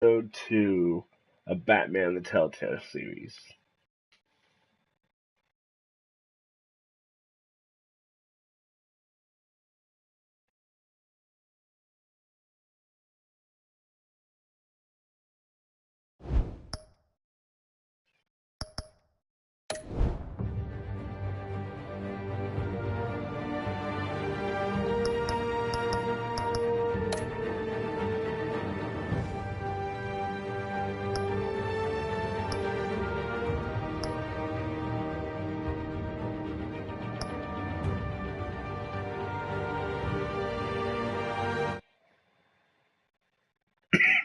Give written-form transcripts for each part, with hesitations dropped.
episode 2 of Batman the Telltale series.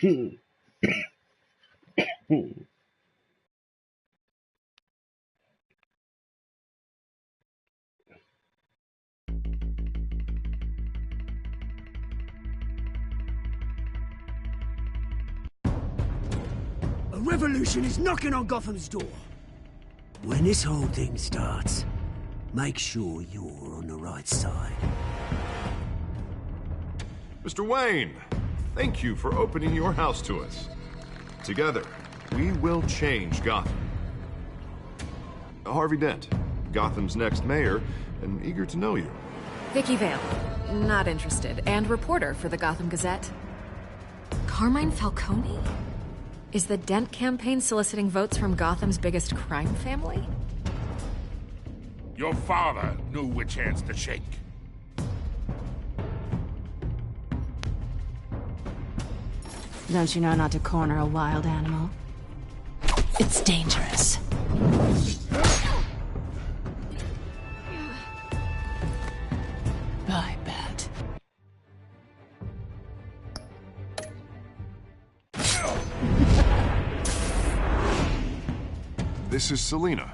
A revolution is knocking on Gotham's door. When this whole thing starts, make sure you're on the right side. Mr. Wayne, thank you for opening your house to us. Together, we will change Gotham. Harvey Dent, Gotham's next mayor, and eager to know you. Vicky Vale, not interested, and reporter for the Gotham Gazette. Carmine Falcone? Is the Dent campaign soliciting votes from Gotham's biggest crime family? Your father knew which hands to shake. Don't you know not to corner a wild animal? It's dangerous. I bet. This is Selina.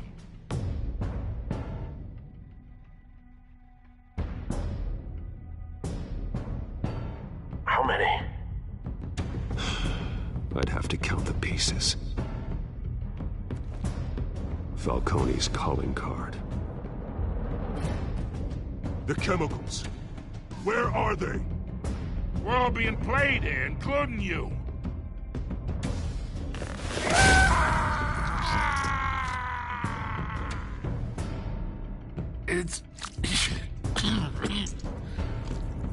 How many? I'd have to count the pieces. Falcone's calling card. The chemicals. Where are they? We're all being played here, including you. It's...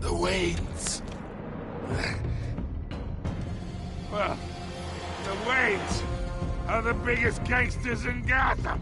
the Waynes. Well, the Waynes are the biggest gangsters in Gotham.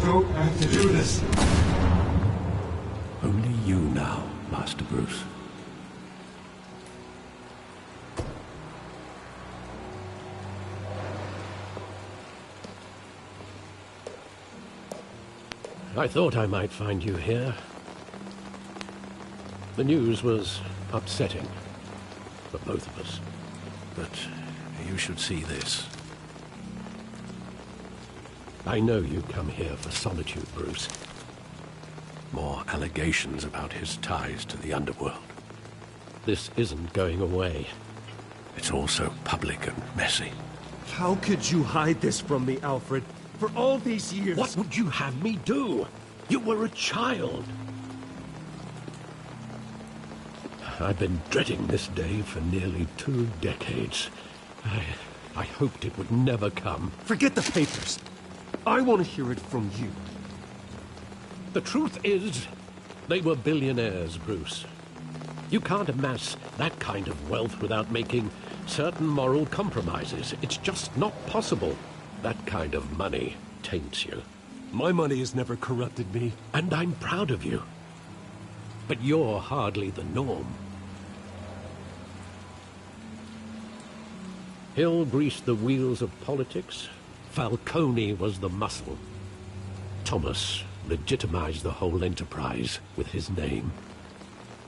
Don't have to do this. Only you now, Master Bruce. I thought I might find you here. The news was upsetting for both of us. But you should see this. I know you come here for solitude, Bruce. More allegations about his ties to the underworld. This isn't going away. It's all so public and messy. How could you hide this from me, Alfred? For all these years... What would you have me do? You were a child. I've been dreading this day for nearly 2 decades. I hoped it would never come. Forget the papers. I want to hear it from you. The truth is, they were billionaires, Bruce. You can't amass that kind of wealth without making certain moral compromises. It's just not possible. That kind of money taints you. My money has never corrupted me. And I'm proud of you. But you're hardly the norm. Hill greased the wheels of politics. Falcone was the muscle. Thomas legitimized the whole enterprise with his name.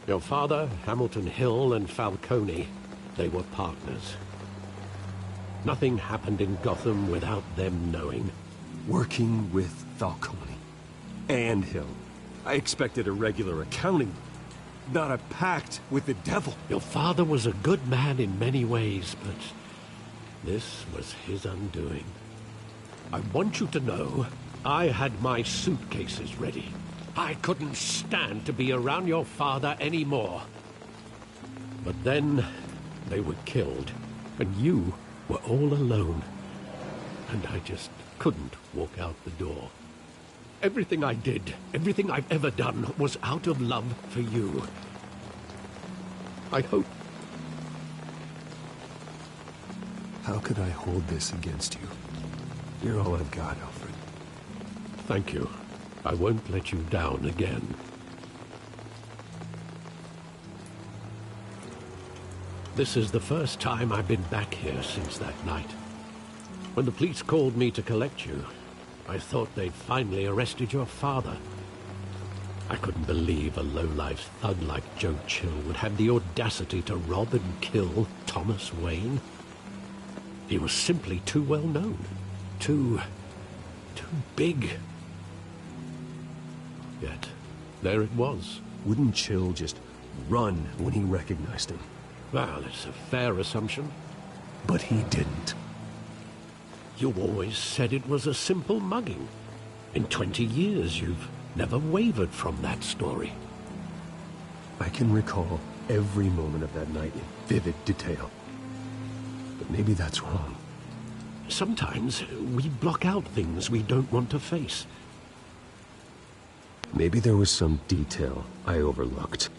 Your father, Hamilton Hill, and Falcone, they were partners. Nothing happened in Gotham without them knowing. Working with Falcone and Hill. I expected a regular accounting, not a pact with the devil. Your father was a good man in many ways, but this was his undoing. I want you to know, I had my suitcases ready. I couldn't stand to be around your father anymore. But then, they were killed, and you were all alone. And I just couldn't walk out the door. Everything I did, everything I've ever done, was out of love for you. I hope... How could I hold this against you? You're all I've got, Alfred. Thank you. I won't let you down again. This is the first time I've been back here since that night. When the police called me to collect you, I thought they'd finally arrested your father. I couldn't believe a low-life thug like Joe Chill would have the audacity to rob and kill Thomas Wayne. He was simply too well known. Too big. Yet, there it was. Wouldn't Chill just run when he recognized him? Well, it's a fair assumption. But he didn't. You always said it was a simple mugging. In 20 years, you've never wavered from that story. I can recall every moment of that night in vivid detail. But maybe that's wrong. Sometimes we block out things we don't want to face. Maybe there was some detail I overlooked.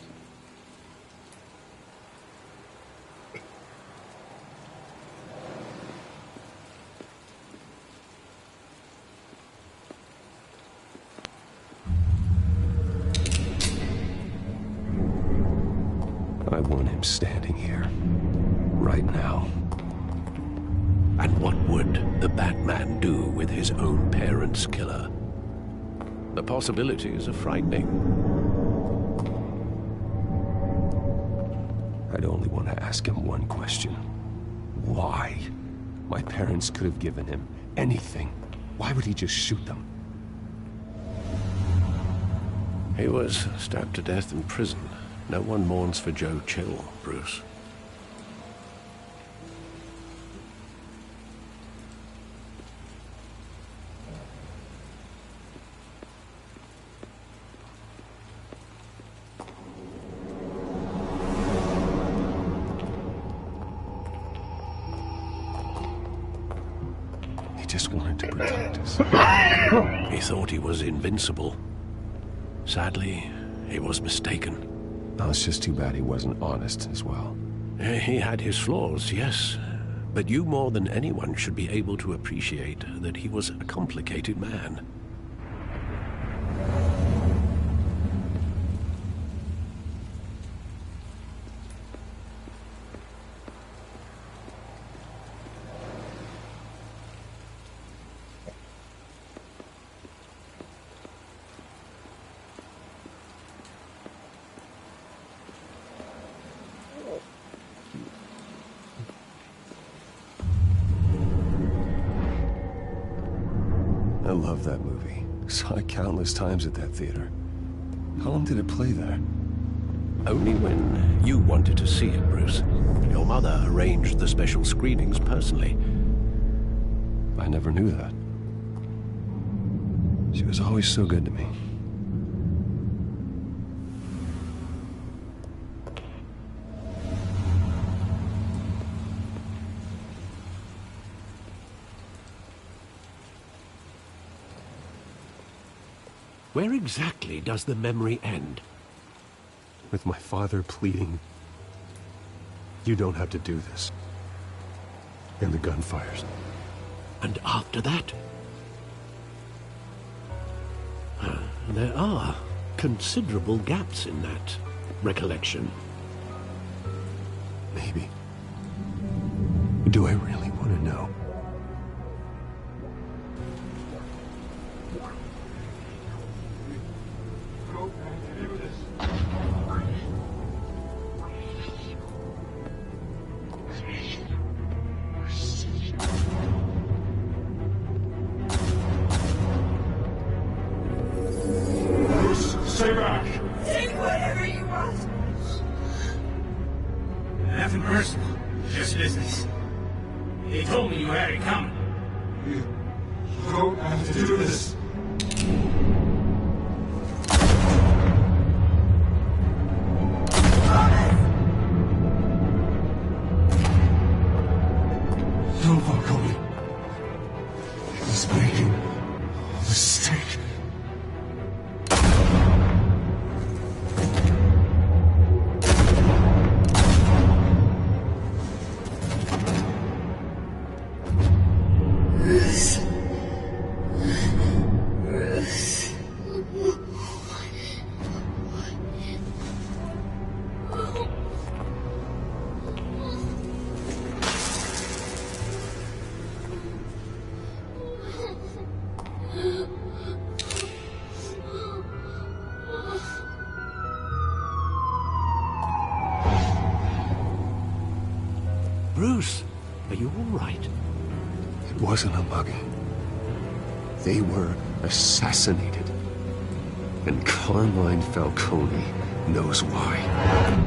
I want him standing here, right now. And what would the Batman do with his own parents' killer? The possibilities are frightening. I'd only want to ask him one question. Why? My parents could have given him anything. Why would he just shoot them? He was stabbed to death in prison. No one mourns for Joe Chill, Bruce. He just wanted to protect us. He thought he was invincible. Sadly, he was mistaken. Oh, it's just too bad he wasn't honest as well. He had his flaws, yes. But you more than anyone should be able to appreciate that he was a complicated man. I love that movie. Saw it countless times at that theater. How long did it play there? Only when you wanted to see it, Bruce. Your mother arranged the special screenings personally. I never knew that. She was always so good to me. Where exactly does the memory end? With my father pleading, "You don't have to do this." And the gunfires. And after that? There are considerable gaps in that recollection. Maybe. Do I really want to know? Stay back! Take whatever you want! Nothing personal, just business. He told me you had it coming. You don't have to do this. No, Falcone. He was making a mistake. Bruce, are you all right? It wasn't a mugging. They were assassinated. And Carmine Falcone knows why.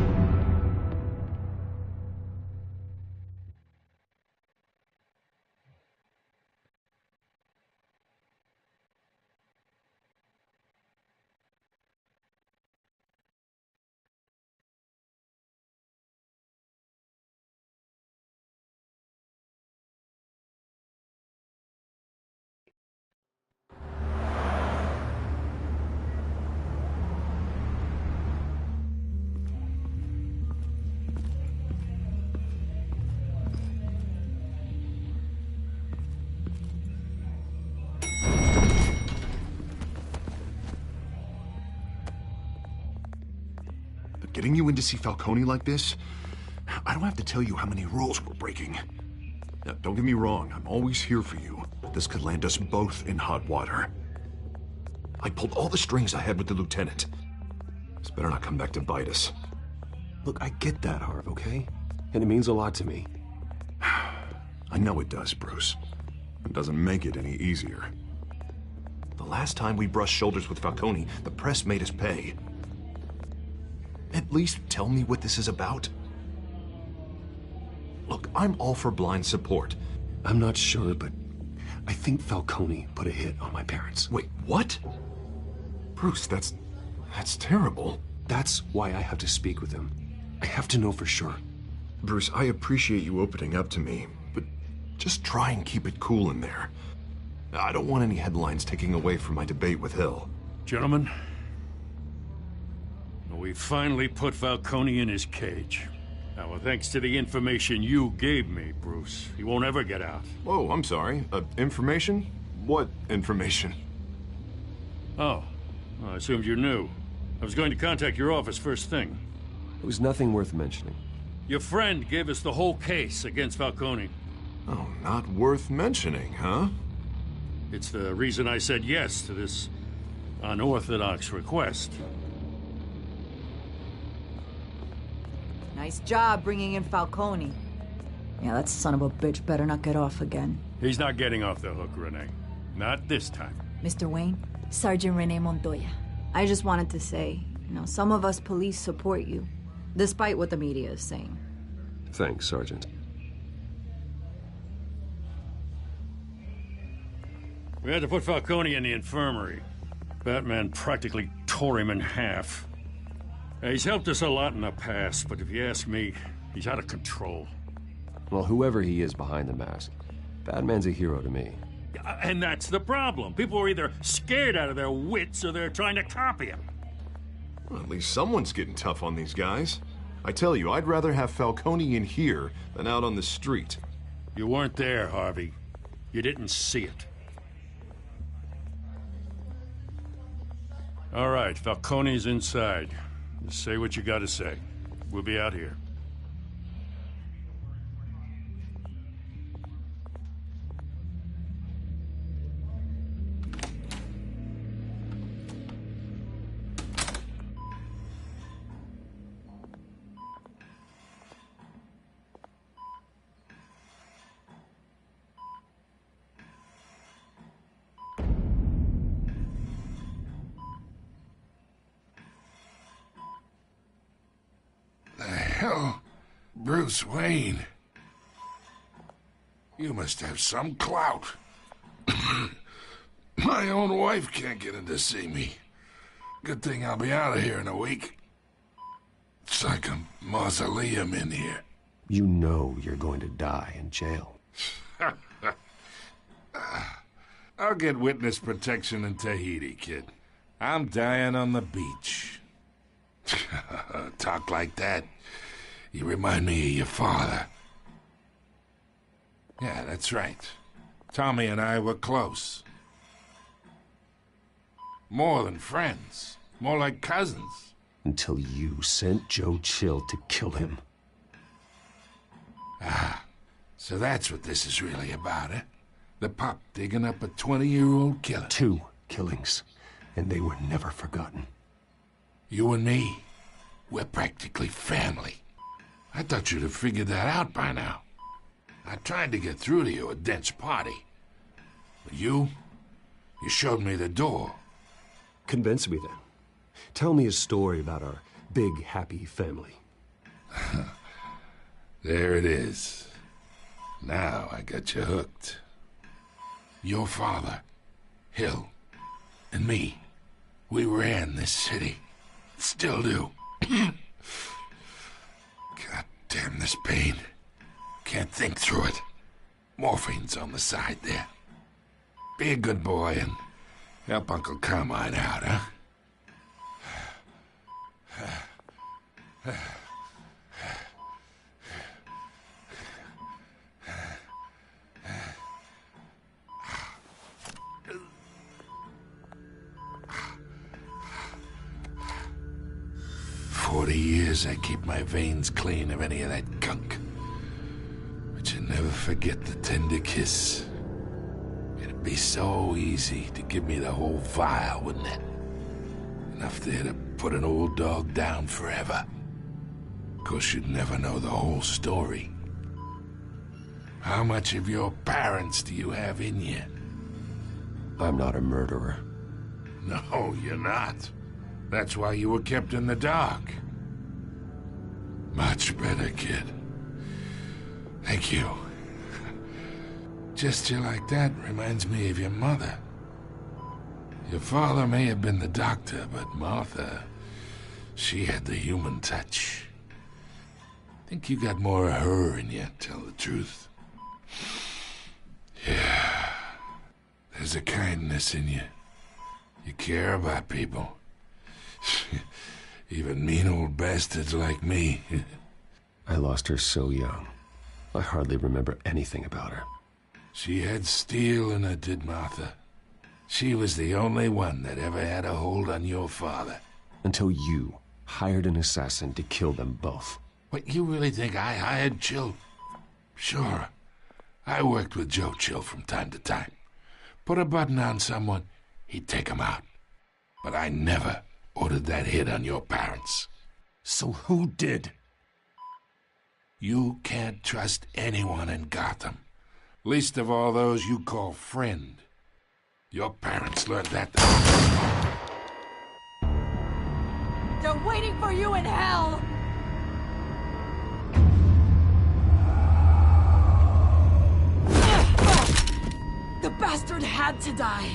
Getting you in to see Falcone like this? I don't have to tell you how many rules we're breaking. Now, don't get me wrong, I'm always here for you, but this could land us both in hot water. I pulled all the strings I had with the lieutenant. This better not come back to bite us. Look, I get that, Harv, okay? And it means a lot to me. I know it does, Bruce. It doesn't make it any easier. The last time we brushed shoulders with Falcone, the press made us pay. At least tell me what this is about. Look, I'm all for blind support. I'm not sure, but I think Falcone put a hit on my parents. Wait, what? Bruce, that's terrible. That's why I have to speak with him. I have to know for sure. Bruce, I appreciate you opening up to me, but just try and keep it cool in there. I don't want any headlines taking away from my debate with Hill. Gentlemen, we finally put Falcone in his cage. Now, thanks to the information you gave me, Bruce, he won't ever get out. Whoa, I'm sorry. Information? What information? Oh, well, I assumed you knew. I was going to contact your office first thing. It was nothing worth mentioning. Your friend gave us the whole case against Falcone. Oh, not worth mentioning, huh? It's the reason I said yes to this unorthodox request. Nice job bringing in Falcone. Yeah, that son of a bitch better not get off again. He's not getting off the hook, Renee. Not this time. Mr. Wayne, Sergeant Renee Montoya. I just wanted to say, some of us police support you, despite what the media is saying. Thanks, Sergeant. We had to put Falcone in the infirmary. Batman practically tore him in half. He's helped us a lot in the past, but if you ask me, he's out of control. Well, whoever he is behind the mask, Batman's a hero to me. And that's the problem. People are either scared out of their wits or they're trying to copy him. Well, at least someone's getting tough on these guys. I tell you, I'd rather have Falcone in here than out on the street. You weren't there, Harvey. You didn't see it. All right, Falcone's inside. Just say what you gotta say. We'll be out here. Hell, Bruce Wayne. You must have some clout. My own wife can't get in to see me. Good thing I'll be out of here in a week. It's like a mausoleum in here. You know you're going to die in jail. I'll get witness protection in Tahiti, kid. I'm dying on the beach. Talk like that. You remind me of your father. Yeah, that's right. Tommy and I were close. More than friends. More like cousins. Until you sent Joe Chill to kill him. Ah, so that's what this is really about, eh? The pup digging up a 20-year-old killer. 2 killings, and they were never forgotten. You and me, we're practically family. I thought you'd have figured that out by now. I tried to get through to you at Dent's party. But you showed me the door. Convince me then. Tell me a story about our big, happy family. There it is. Now I got you hooked. Your father, Hill, and me, we ran this city. Still do. God damn this pain. Can't think through it. Morphine's on the side there. Be a good boy and help Uncle Carmine out, huh? 40 years I keep my veins clean of any of that gunk. But you never forget the tender kiss. It'd be so easy to give me the whole vial, wouldn't it? Enough there to put an old dog down forever. Of course, you'd never know the whole story. How much of your parents do you have in you? I'm not a murderer. No, you're not. That's why you were kept in the dark. Much better, kid. Thank you. Gesture like that reminds me of your mother. Your father may have been the doctor, but Martha, she had the human touch. Think you got more of her in you, tell the truth. Yeah. There's a kindness in you. You care about people. Even mean old bastards like me. I lost her so young. I hardly remember anything about her. She had steel in her, did Martha. She was the only one that ever had a hold on your father. Until you hired an assassin to kill them both. What, you really think I hired Chill? Sure. I worked with Joe Chill from time to time. Put a button on someone, he'd take him out. But I never ordered that hit on your parents. So who did? You can't trust anyone in Gotham. Least of all those you call friend. Your parents learned that. They're waiting for you in hell! The bastard had to die.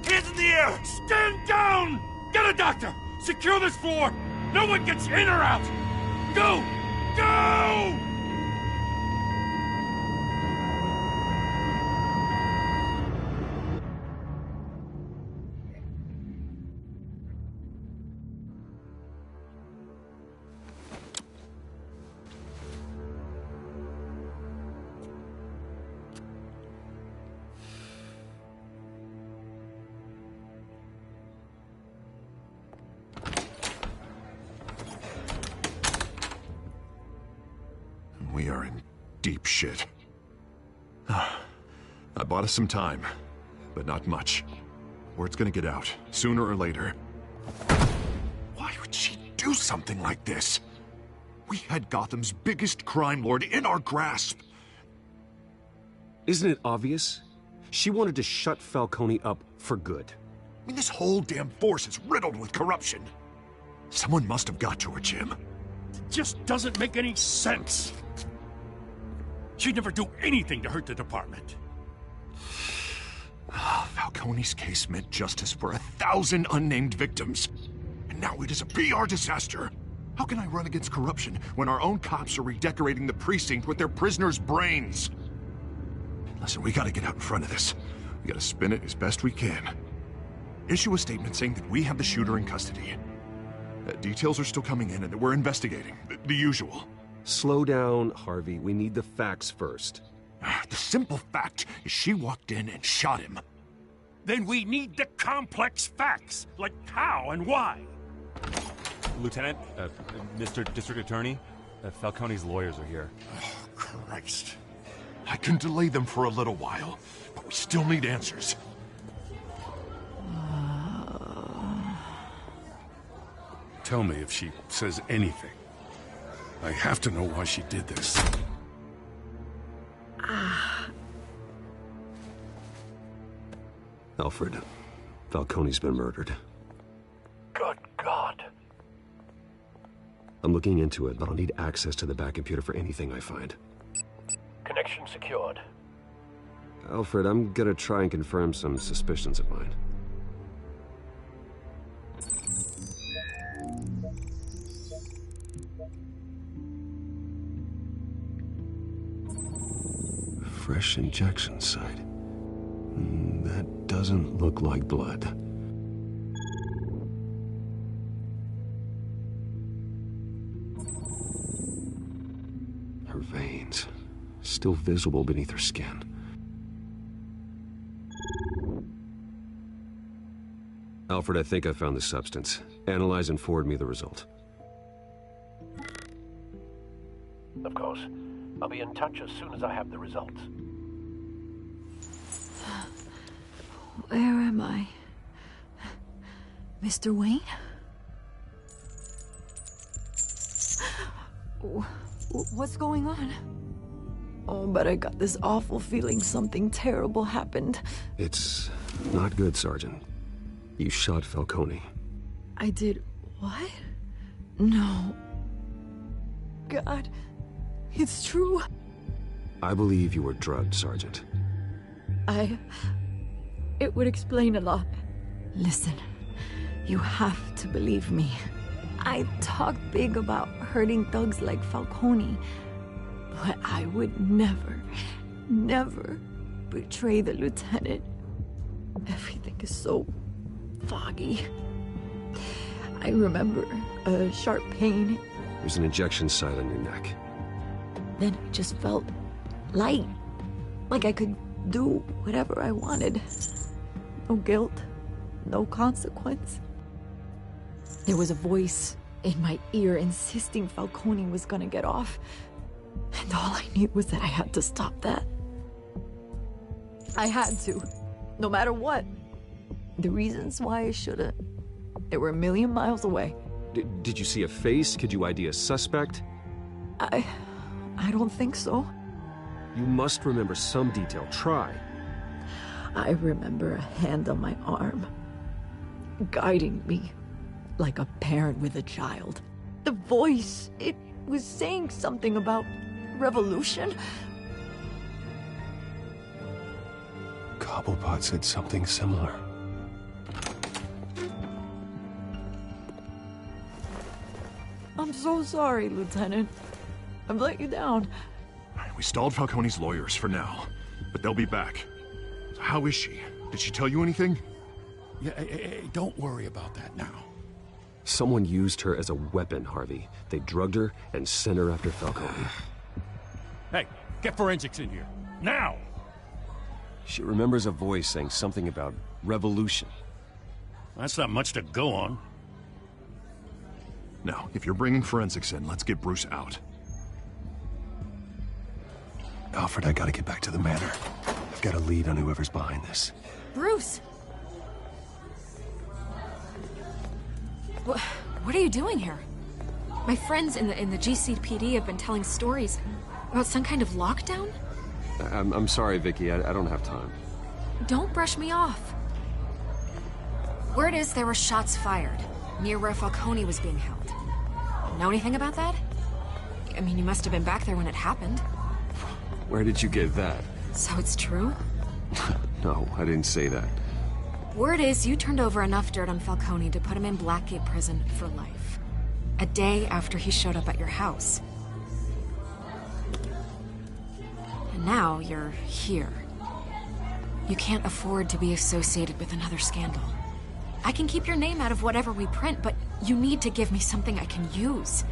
Hands in the air! Stand down! Get a doctor! Secure this floor! No one gets in or out! Go! Go! We are in deep shit. I bought us some time, but not much. Word's gonna get out, sooner or later. Why would she do something like this? We had Gotham's biggest crime lord in our grasp. Isn't it obvious? She wanted to shut Falcone up for good. I mean, this whole damn force is riddled with corruption. Someone must have got to her, Jim. It just doesn't make any sense. She'd never do anything to hurt the department. Falcone's case meant justice for 1,000 unnamed victims. And now it is a PR disaster. How can I run against corruption when our own cops are redecorating the precinct with their prisoners' brains? Listen, we gotta get out in front of this. We gotta spin it as best we can. Issue a statement saying that we have the shooter in custody. Details are still coming in and that we're investigating. The usual. Slow down, Harvey. We need the facts first. The simple fact is she walked in and shot him. Then we need the complex facts, like how and why. Lieutenant, Mr. District Attorney, Falcone's lawyers are here. Oh, Christ. I can delay them for a little while, but we still need answers. Tell me if she says anything. I have to know why she did this. Alfred, Falcone's been murdered. Good God. I'm looking into it, but I'll need access to the back computer for anything I find. Connection secured. Alfred, I'm gonna try and confirm some suspicions of mine. Fresh injection site. That doesn't look like blood. Her veins, still visible beneath her skin. Alfred, I think I found the substance. Analyze and forward me the result. Of course. I'll be in touch as soon as I have the results. Where am I? Mr. Wayne? What's going on? Oh, but I got this awful feeling something terrible happened. It's not good, Sergeant. You shot Falcone. I did what? No. God, it's true. I believe you were drugged, Sergeant. It would explain a lot. Listen, you have to believe me. I talk big about hurting thugs like Falcone, but I would never, never betray the lieutenant. Everything is so foggy. I remember a sharp pain. There's an injection site on your neck. Then I just felt light, like I could do whatever I wanted. No guilt, no consequence. There was a voice in my ear insisting Falcone was gonna get off. And all I knew was that I had to stop that. I had to, no matter what. The reasons why I shouldn't, they were a million miles away. Did you see a face? Could you ID a suspect? I don't think so. You must remember some detail. Try. I remember a hand on my arm, guiding me like a parent with a child. The voice, it was saying something about revolution. Cobblepot said something similar. I'm so sorry, Lieutenant. I've let you down. We stalled Falcone's lawyers for now, but they'll be back. So how is she? Did she tell you anything? Yeah, don't worry about that now. Someone used her as a weapon, Harvey. They drugged her and sent her after Falcone. Hey, get forensics in here. Now! She remembers a voice saying something about revolution. That's not much to go on. Now, if you're bringing forensics in, let's get Bruce out. Alfred, I gotta get back to the manor. I've got a lead on whoever's behind this. Bruce! What are you doing here? My friends in the GCPD have been telling stories about some kind of lockdown? I'm sorry, Vicky. I don't have time. Don't brush me off. Word is there were shots fired near where Falcone was being held. Know anything about that? I mean, you must have been back there when it happened. Where did you get that? So it's true? No, I didn't say that. Word is you turned over enough dirt on Falcone to put him in Blackgate Prison for life. A day after he showed up at your house. And now you're here. You can't afford to be associated with another scandal. I can keep your name out of whatever we print, but you need to give me something I can use.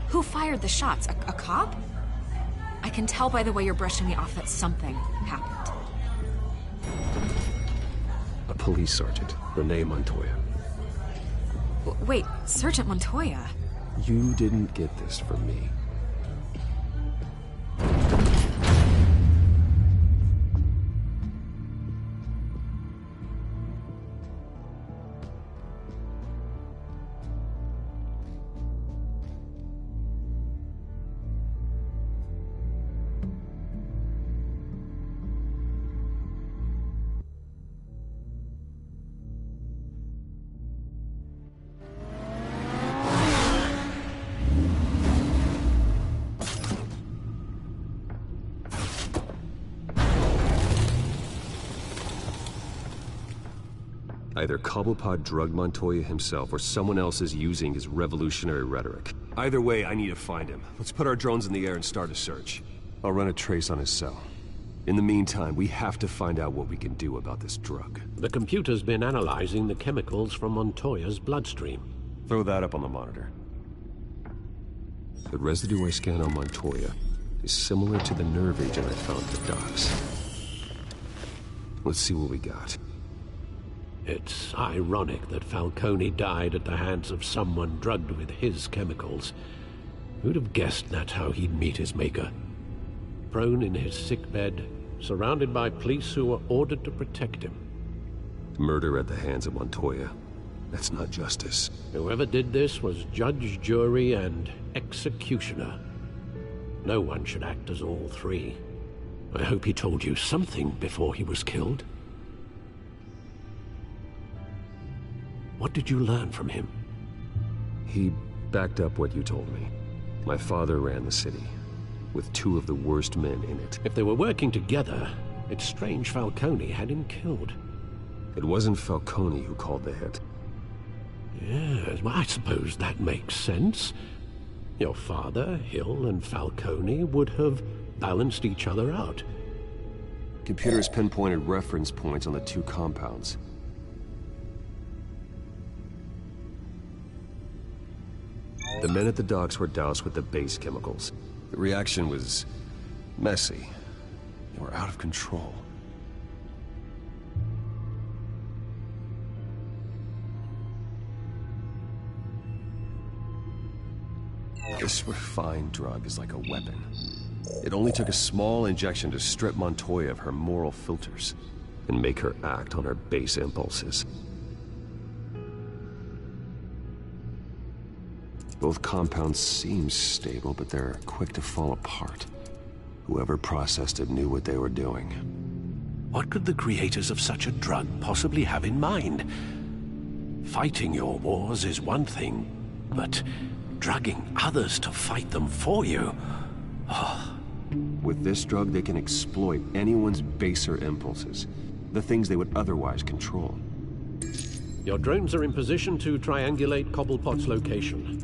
Who fired the shots? A cop? I can tell by the way you're brushing me off that something happened. A police sergeant, Renee Montoya. Wait, Sergeant Montoya? You didn't get this from me. Either Cobblepot drugged Montoya himself, or someone else is using his revolutionary rhetoric. Either way, I need to find him. Let's put our drones in the air and start a search. I'll run a trace on his cell. In the meantime, we have to find out what we can do about this drug. The computer's been analyzing the chemicals from Montoya's bloodstream. Throw that up on the monitor. The residue I scan on Montoya is similar to the nerve agent I found at the docks. Let's see what we got. It's ironic that Falcone died at the hands of someone drugged with his chemicals. Who'd have guessed that's how he'd meet his maker? Prone in his sickbed, surrounded by police who were ordered to protect him. Murder at the hands of Montoya. That's not justice. Whoever did this was judge, jury, and executioner. No one should act as all three. I hope he told you something before he was killed. What did you learn from him? He backed up what you told me. My father ran the city, with two of the worst men in it. If they were working together, it's strange Falcone had him killed. It wasn't Falcone who called the hit. Yes, well, I suppose that makes sense. Your father, Hill, and Falcone would have balanced each other out. Computers pinpointed reference points on the two compounds. The men at the docks were doused with the base chemicals. The reaction was messy. They were out of control. This refined drug is like a weapon. It only took a small injection to strip Montoya of her moral filters and make her act on her base impulses. Both compounds seem stable, but they're quick to fall apart. Whoever processed it knew what they were doing. What could the creators of such a drug possibly have in mind? Fighting your wars is one thing, but drugging others to fight them for you? Oh. With this drug, they can exploit anyone's baser impulses, the things they would otherwise control. Your drones are in position to triangulate Cobblepot's location.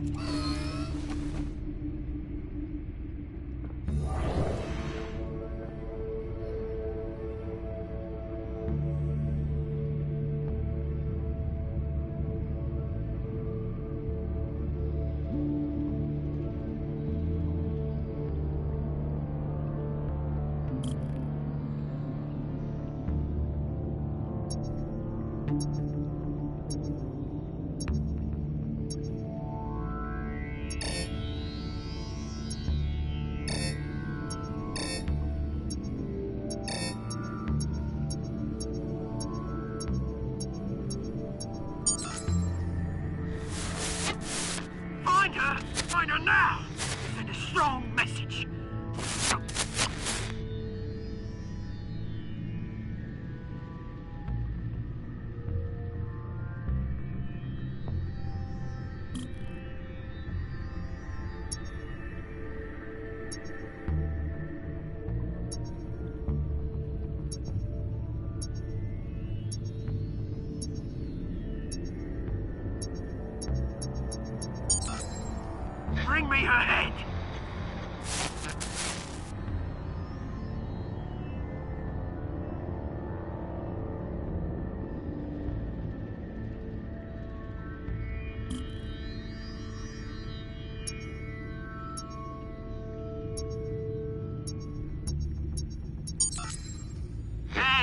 me her head!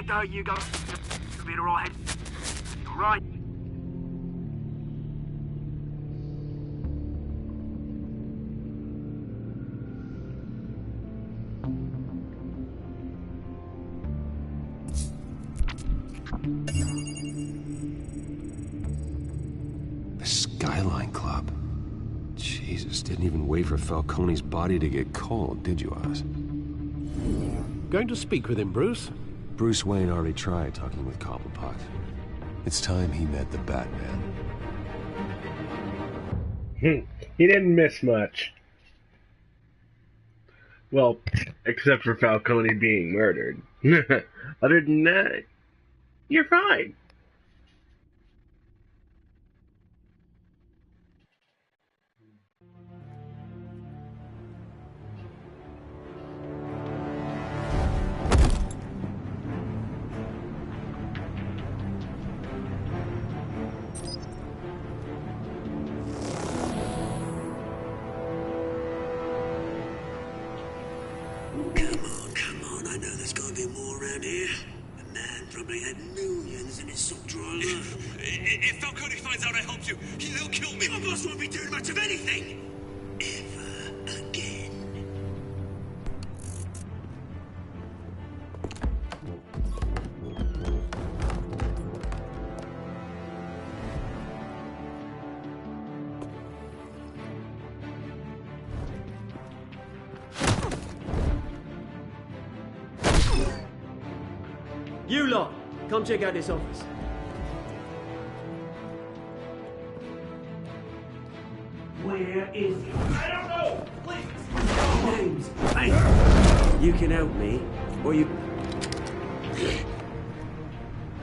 There you go. You'll be alright. Right. The Skyline Club. Jesus, didn't even wait for Falcone's body to get cold, did you, Oz? Going to speak with him, Bruce? Bruce Wayne already tried talking with Cobblepot. It's time he met the Batman. He didn't miss much. Well, except for Falcone being murdered. Other than that, you're fine. Come on, I know there's gotta be more around here. The man probably had millions in his sock drawer alone. If Falcone finds out I helped you, he'll kill me. Your boss won't be doing much of anything! Ever again. You lot, come check out this office. Where is he? I don't know! Please! Names. Hey, you can help me, or you...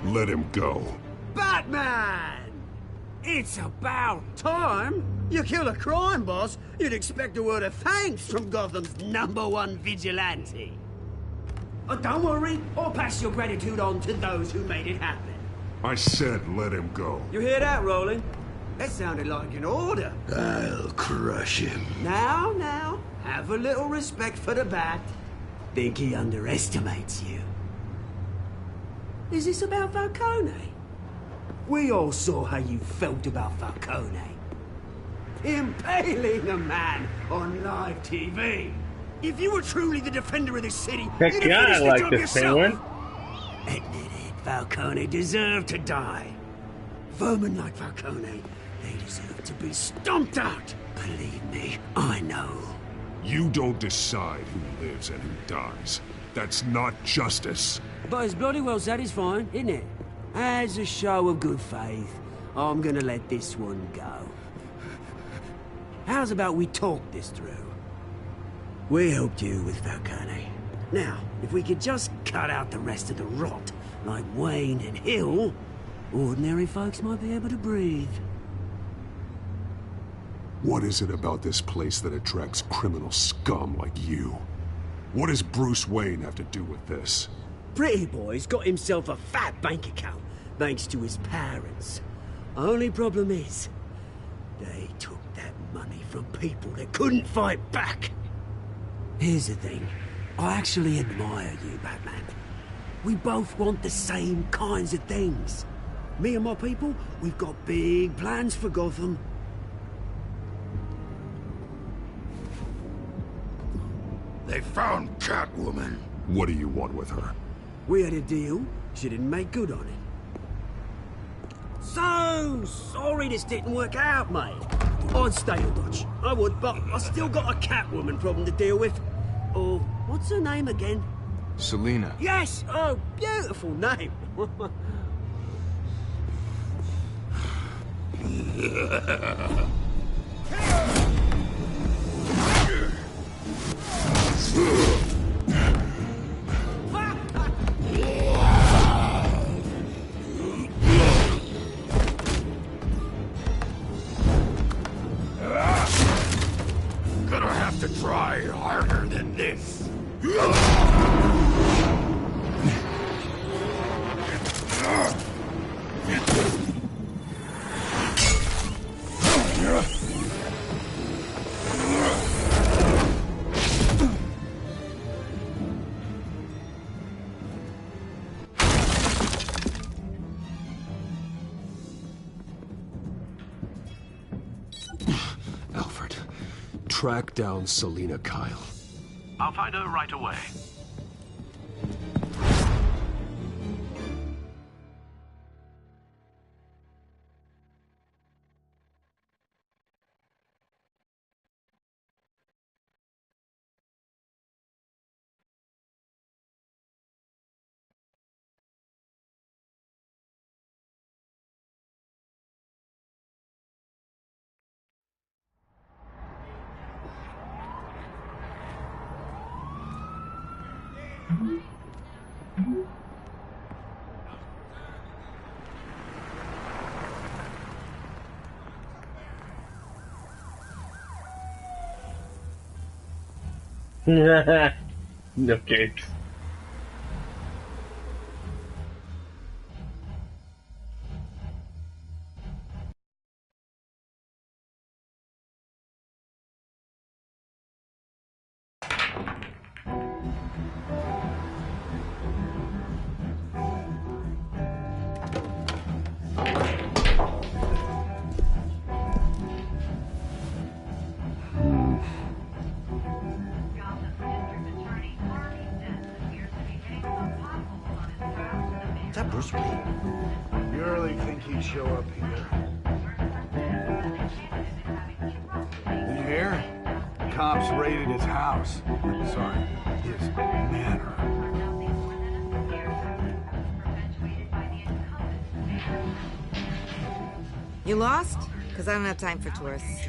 Let him go. Batman! It's about time! You kill a crime boss, you'd expect a word of thanks from Gotham's #1 vigilante. Oh, don't worry, I'll pass your gratitude on to those who made it happen. I said let him go. You hear that, Roland? That sounded like an order. I'll crush him. Now, have a little respect for the Bat. Think he underestimates you. Is this about Falcone? We all saw how you felt about Falcone. Impaling a man on live TV. If you were truly the defender of this city, Heck you'd yeah, have I finished the like job this yourself. penguin. Admit it, Falcone deserved to die. Vermin like Falcone, they deserve to be stomped out. Believe me, I know. You don't decide who lives and who dies. That's not justice. But it's bloody well satisfying, isn't it? As a show of good faith, I'm gonna let this one go. How's about we talk this through? We helped you with Falcone. Now, if we could just cut out the rest of the rot, like Wayne and Hill, ordinary folks might be able to breathe. What is it about this place that attracts criminal scum like you? What does Bruce Wayne have to do with this? Pretty Boy's got himself a fat bank account, thanks to his parents. Only problem is, they took that money from people that couldn't fight back. Here's the thing. I actually admire you, Batman. We both want the same kinds of things. Me and my people, we've got big plans for Gotham. They found Catwoman. What do you want with her? We had a deal. She didn't make good on it. So sorry this didn't work out, mate. I'd stay a watch. I would, but I still got a Catwoman problem to deal with. Oh, what's her name again? Selina. Yes! Oh, beautiful name. Alfred, track down Selina Kyle. I'll find her right away. No cakes. Is that Bruce Lee? You really think he'd show up here? Did you hear? Cops raided his house. Sorry, his manor. You lost? Because I don't have time for tourists.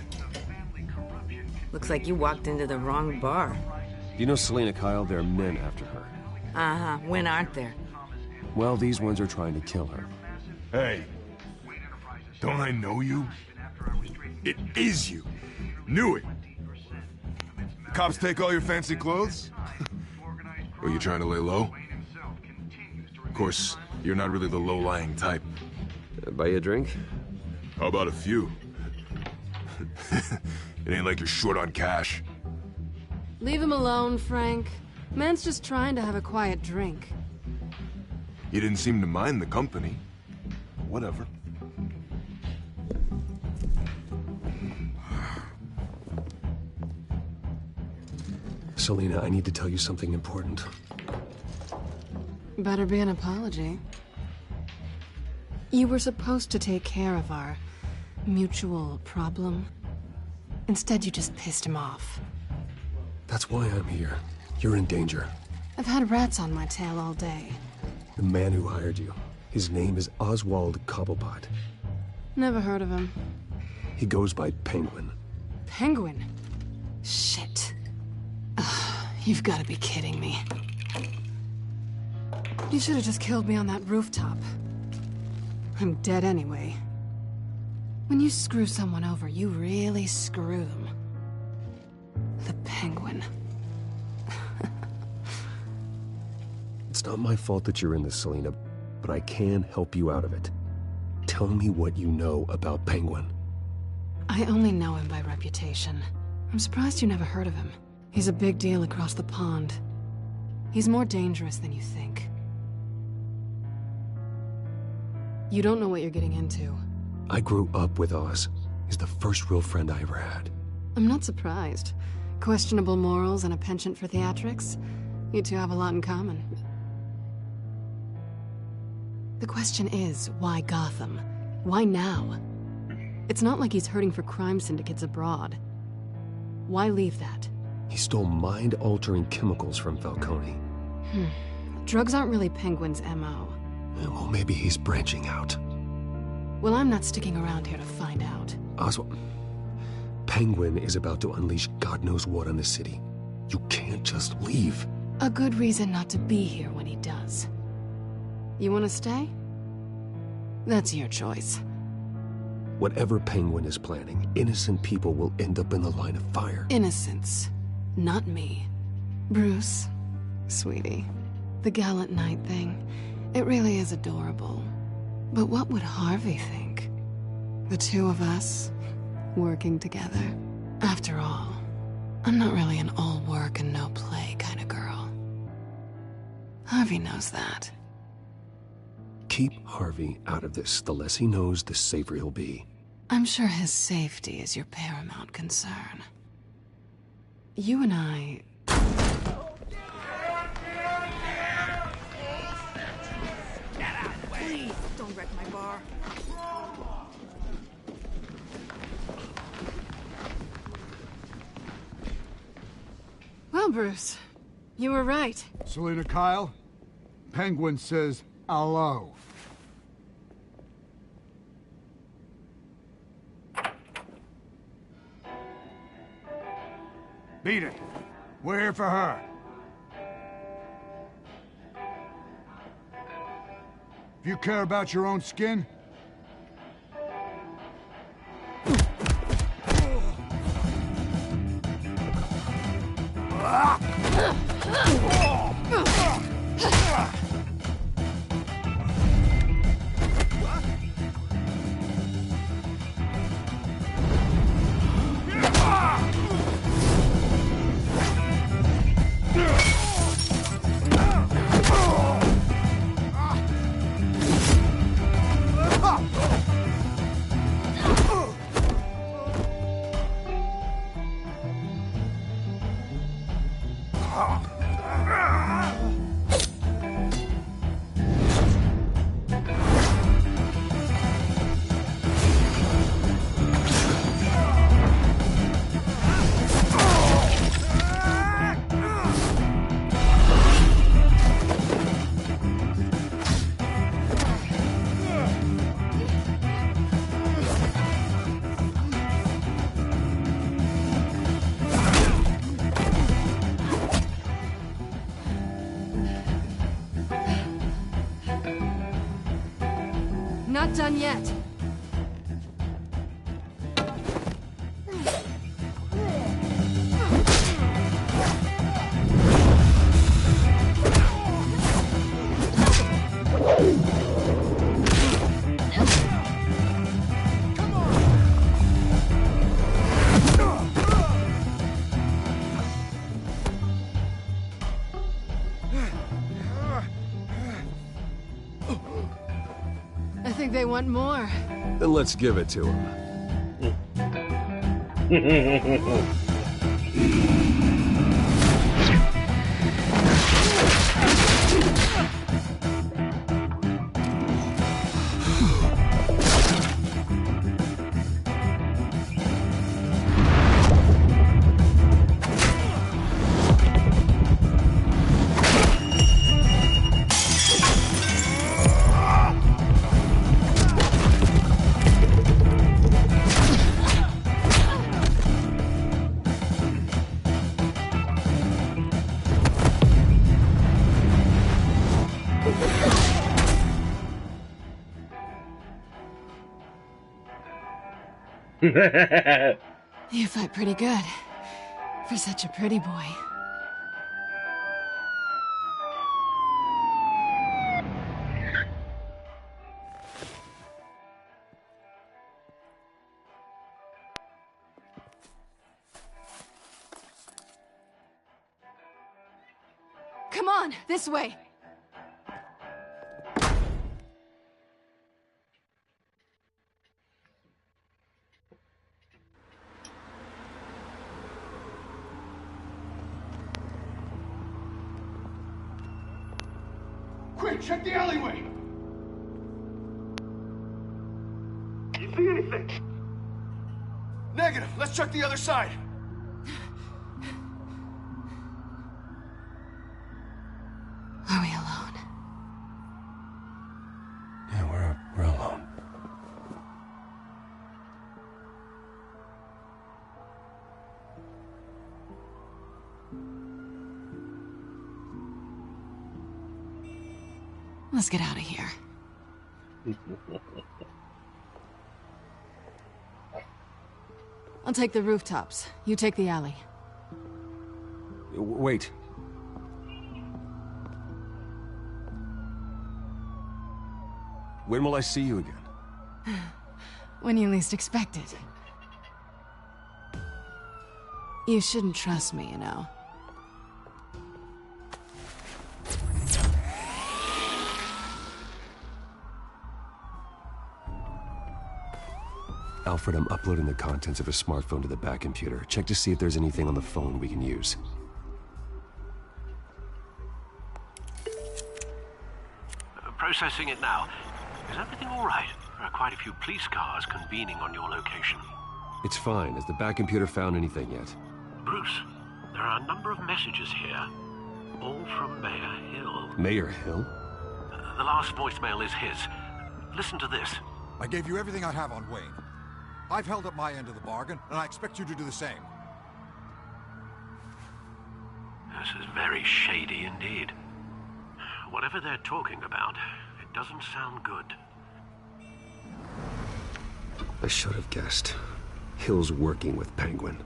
Looks like you walked into the wrong bar. You know Selina Kyle? There are men after her. Uh-huh. When aren't there? Well, these ones are trying to kill her. Hey, don't I know you? It is you. Knew it. Cops take all your fancy clothes? Or you trying to lay low? Of course, you're not really the low-lying type. Buy you a drink? How about a few? It ain't like you're short on cash. Leave him alone, Frank. Man's just trying to have a quiet drink. You didn't seem to mind the company. Whatever. Selina, I need to tell you something important. Better be an apology. You were supposed to take care of our mutual problem. Instead, you just pissed him off. That's why I'm here. You're in danger. I've had rats on my tail all day. The man who hired you. His name is Oswald Cobblepot. Never heard of him. He goes by Penguin. Penguin? Shit. Ugh, you've got to be kidding me. You should have just killed me on that rooftop. I'm dead anyway. When you screw someone over, you really screw them. The Penguin. It's not my fault that you're in this, Selina, but I can help you out of it. Tell me what you know about Penguin. I only know him by reputation. I'm surprised you never heard of him. He's a big deal across the pond. He's more dangerous than you think. You don't know what you're getting into. I grew up with Oz. He's the first real friend I ever had. I'm not surprised. Questionable morals and a penchant for theatrics. You two have a lot in common. The question is, why Gotham? Why now? It's not like he's hurting for crime syndicates abroad. Why leave that? He stole mind-altering chemicals from Falcone. Drugs aren't really Penguin's MO. Well, maybe he's branching out. Well, I'm not sticking around here to find out. Oswald, Penguin is about to unleash God knows what on the city. You can't just leave. A good reason not to be here when he does. You want to stay? That's your choice. Whatever Penguin is planning, innocent people will end up in the line of fire. Innocence. Not me. Bruce, Sweetie, the gallant knight thing, it really is adorable. But what would Harvey think? The two of us, working together. After all, I'm not really an all work and no play kind of girl. Harvey knows that. Keep Harvey out of this. The less he knows, the safer he'll be. I'm sure his safety is your paramount concern. You and I... Please, don't wreck my bar. Well, Bruce, you were right. Selina Kyle, Penguin says hello. Beat it. We're here for her. If you care about your own skin, not done yet. I think they want more. Then let's give it to him. You fight pretty good. For such a pretty boy. Come on, this way. quick, check the alleyway. You see anything? Negative. Let's check the other side. Are we alone? Yeah, we're alone. Let's get out of here. I'll take the rooftops. You take the alley. Wait. When will I see you again? When you least expect it. You shouldn't trust me, you know. Alfred, I'm uploading the contents of his smartphone to the back computer. Check to see if there's anything on the phone we can use. Processing it now. Is everything all right? There are quite a few police cars convening on your location. It's fine. Has the back computer found anything yet? Bruce, there are a number of messages here. All from Mayor Hill. Mayor Hill? The last voicemail is his. Listen to this. I gave you everything I have on Wayne. I've held up my end of the bargain, and I expect you to do the same. This is very shady indeed. Whatever they're talking about, it doesn't sound good. I should have guessed. Hill's working with Penguin.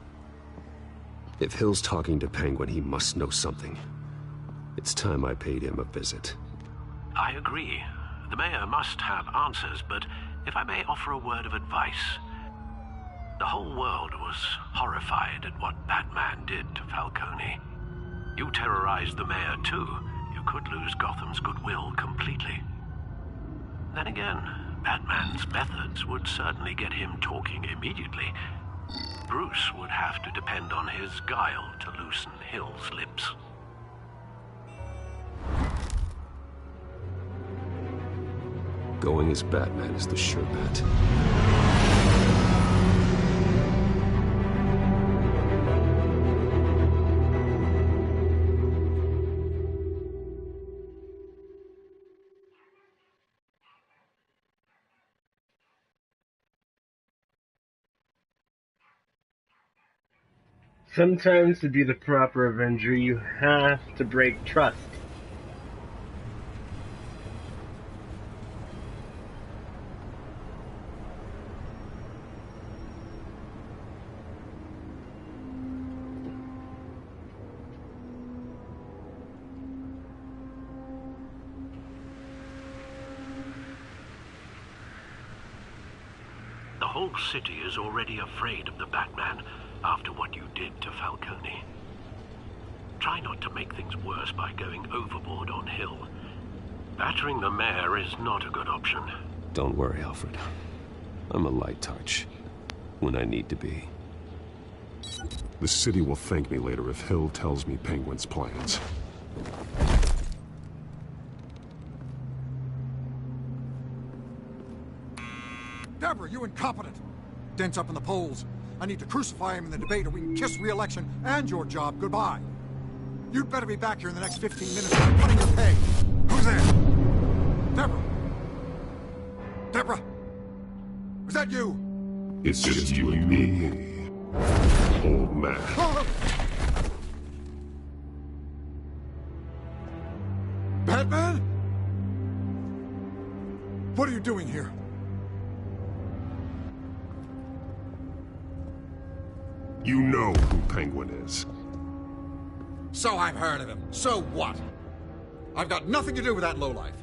If Hill's talking to Penguin, he must know something. It's time I paid him a visit. I agree. The mayor must have answers, but if I may offer a word of advice. The whole world was horrified at what Batman did to Falcone. You terrorized the mayor too. You could lose Gotham's goodwill completely. Then again, Batman's methods would certainly get him talking immediately. Bruce would have to depend on his guile to loosen Hill's lips. Going as Batman is the sure bet. Sometimes to be the proper Avenger, you have to break trust. The whole city is already afraid of the Batman after what you did to Falcone. Try not to make things worse by going overboard on Hill. Battering the mayor is not a good option. Don't worry, Alfred. I'm a light touch. When I need to be. The city will thank me later if Hill tells me Penguin's plans. Deborah, you incompetent! Dent's up in the polls. I need to crucify him in the debate or we can kiss re-election and your job goodbye. You'd better be back here in the next 15 minutes or I'm cutting your pay. Who's there? Deborah? Deborah? Was that you? It's just you and me, old man. Batman? What are you doing here? You know who Penguin is. So I've heard of him. So what? I've got nothing to do with that lowlife.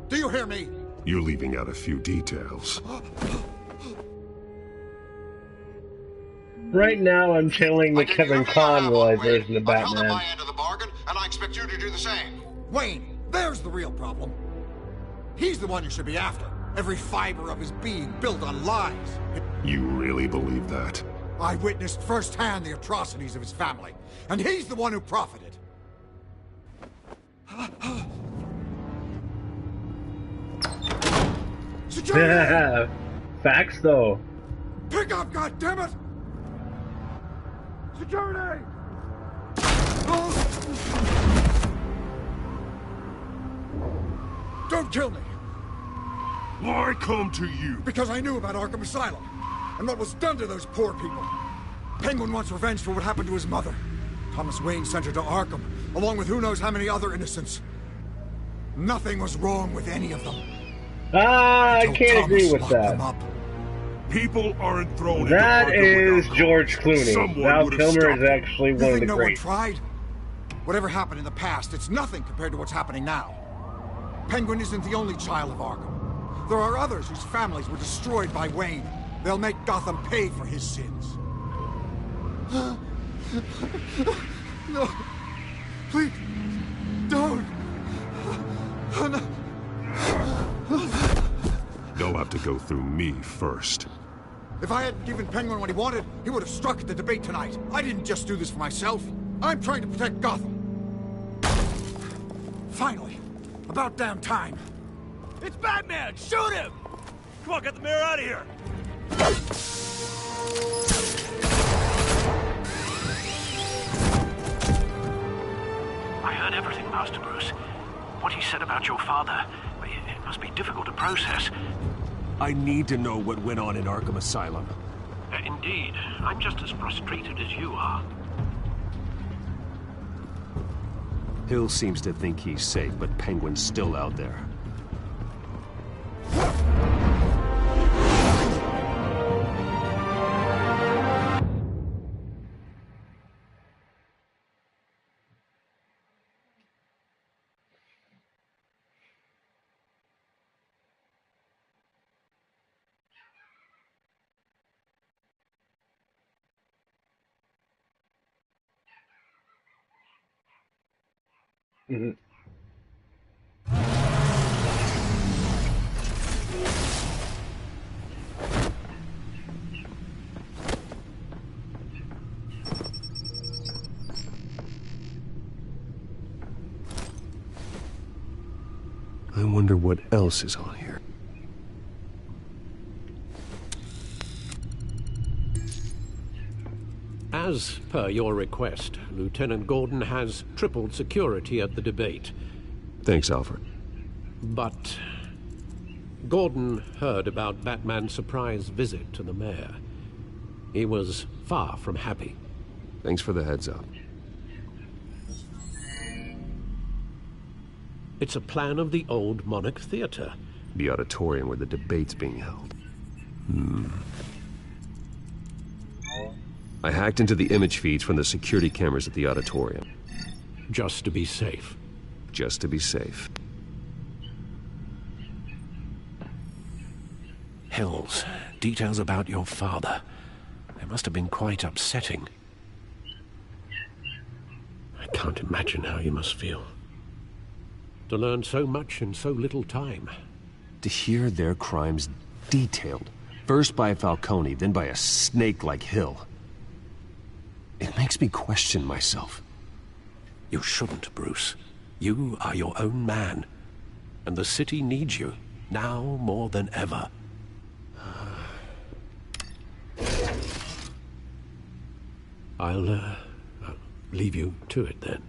Do you hear me? You're leaving out a few details. Right now, I'm channeling the Kevin Conroy version of I've held up Batman. my end of the bargain, and I expect you to do the same. Wayne, there's the real problem. He's the one you should be after. Every fiber of his being built on lies. You really believe that? I witnessed firsthand the atrocities of his family, and he's the one who profited. Security! Facts, though. Pick up, goddammit! Security! Don't kill me! Why come to you? Because I knew about Arkham Asylum, and what was done to those poor people. Penguin wants revenge for what happened to his mother. Thomas Wayne sent her to Arkham, along with who knows how many other innocents. Nothing was wrong with any of them. I can't agree with that. People aren't thrown That into Arkham is George Clooney. Val Kilmer is actually one of the no one greats. tried? Whatever happened in the past, it's nothing compared to what's happening now. Penguin isn't the only child of Arkham. There are others whose families were destroyed by Wayne. They'll make Gotham pay for his sins. No. Please. Don't. No. They'll have to go through me first. If I hadn't given Penguin what he wanted, he would have struck at the debate tonight. I didn't just do this for myself. I'm trying to protect Gotham. Finally. About damn time. It's Batman! Shoot him! Come on, get the mayor out of here! I heard everything, Master Bruce. What he said about your father, it must be difficult to process. I need to know what went on in Arkham Asylum. Indeed. I'm just as frustrated as you are. Hill seems to think he's safe, but Penguin's still out there. Mm-hmm. I wonder what else is on here. As per your request, Lieutenant Gordon has tripled security at the debate. Thanks, Alfred. But Gordon heard about Batman's surprise visit to the mayor. He was far from happy. Thanks for the heads up. It's a plan of the old Monarch Theater. The auditorium where the debate's being held. I hacked into the image feeds from the security cameras at the auditorium. Just to be safe. Just to be safe. Hills, details about your father. They must have been quite upsetting. I can't imagine how you must feel. To learn so much in so little time. To hear their crimes detailed, first by Falcone, then by a snake like Hill. It makes me question myself. You shouldn't, Bruce. You are your own man. And the city needs you, now more than ever. I'll leave you to it then.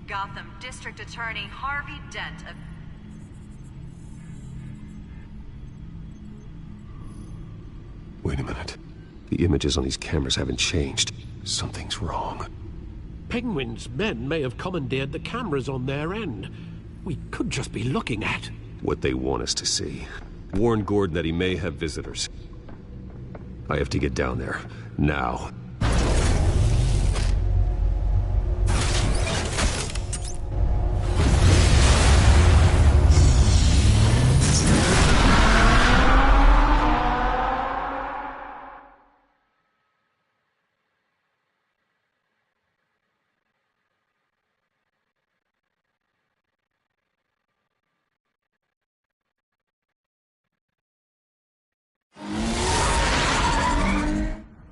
Gotham District Attorney Harvey Dent. Wait a minute. The images on these cameras haven't changed. Something's wrong. Penguin's men may have commandeered the cameras on their end. We could just be looking at what they want us to see. Warn Gordon that he may have visitors. I have to get down there. Now.